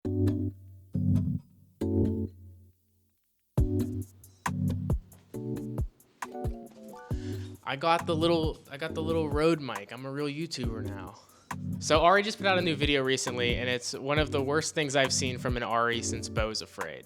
I got the little Rode mic. I'm a real YouTuber now. So Arri just put out a new video recently, and it's one of the worst things I've seen from an Arri since Bo's Afraid.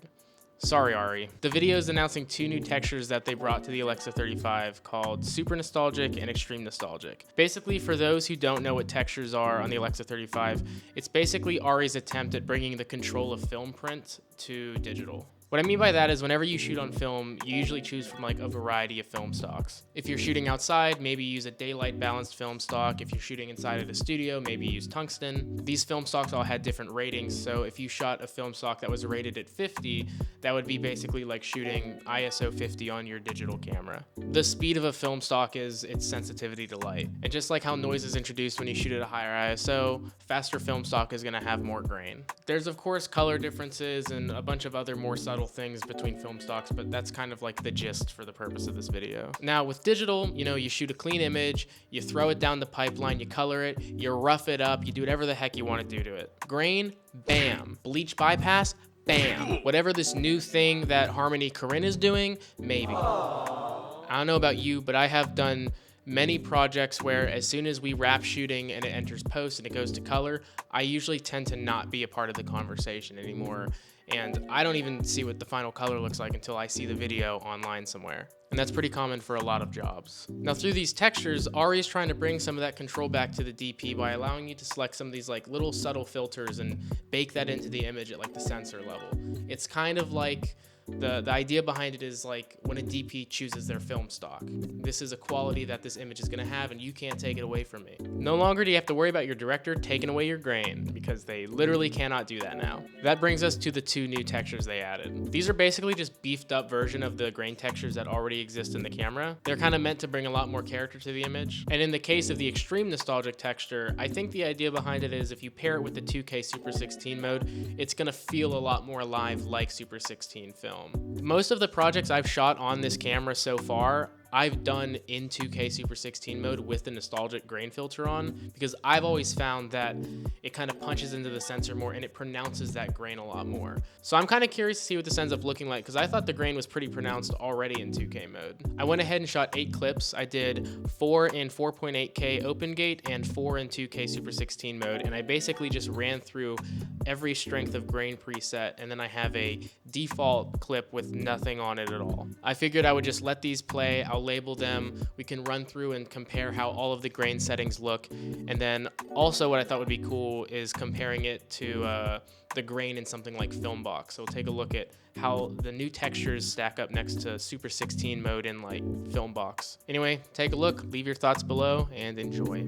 Sorry, Arri. The video is announcing two new textures that they brought to the Alexa 35 called Super Nostalgic and Extreme Nostalgic. Basically, for those who don't know what textures are on the Alexa 35, it's basically Arri's attempt at bringing the control of film print to digital. What I mean by that is whenever you shoot on film, you usually choose from like a variety of film stocks. If you're shooting outside, maybe use a daylight balanced film stock. If you're shooting inside of the studio, maybe use tungsten. These film stocks all had different ratings, so if you shot a film stock that was rated at 50, that would be basically like shooting ISO 50 on your digital camera. The speed of a film stock is its sensitivity to light. And just like how noise is introduced when you shoot at a higher ISO, faster film stock is gonna have more grain. There's of course color differences and a bunch of other more subtle things between film stocks, but that's kind of like the gist for the purpose of this video. Now with digital, you shoot a clean image, you throw it down the pipeline, you color it, you rough it up, you do whatever the heck you want to do to it. Grain, bam. Bleach bypass, bam. Whatever this new thing that Harmony Korine is doing, maybe. I don't know about you, but I have done many projects where as soon as we wrap shooting and it enters post and it goes to color, I usually tend to not be a part of the conversation anymore. And I don't even see what the final color looks like until I see the video online somewhere. And that's pretty common for a lot of jobs. Now through these textures, Arri is trying to bring some of that control back to the DP by allowing you to select some of these like little subtle filters and bake that into the image at like the sensor level. It's kind of like the idea behind it is like when a DP chooses their film stock. This is a quality that this image is gonna have and you can't take it away from me. No longer do you have to worry about your director taking away your grain because they literally cannot do that now. That brings us to the two new textures they added. These are basically just beefed up version of the grain textures that already exist in the camera. They're kind of meant to bring a lot more character to the image. And in the case of the extreme nostalgic texture, I think the idea behind it is if you pair it with the 2K Super 16 mode, it's gonna feel a lot more alive like Super 16 film. Most of the projects I've shot on this camera so far, I've done in 2K Super 16 mode with the nostalgic grain filter on because I've always found that it kind of punches into the sensor more and it pronounces that grain a lot more. So I'm kind of curious to see what this ends up looking like because I thought the grain was pretty pronounced already in 2K mode. I went ahead and shot 8 clips. I did 4 in 4.8K open gate and 4 in 2K Super 16 mode, and I basically just ran through every strength of grain preset, and then I have a default clip with nothing on it at all. I figured I would just let these play. I'll label them. We can run through and compare how all of the grain settings look. And then also what I thought would be cool is comparing it to the grain in something like Filmbox. So we'll take a look at how the new textures stack up next to Super 16 mode in like Filmbox. Anyway, take a look, leave your thoughts below, and enjoy.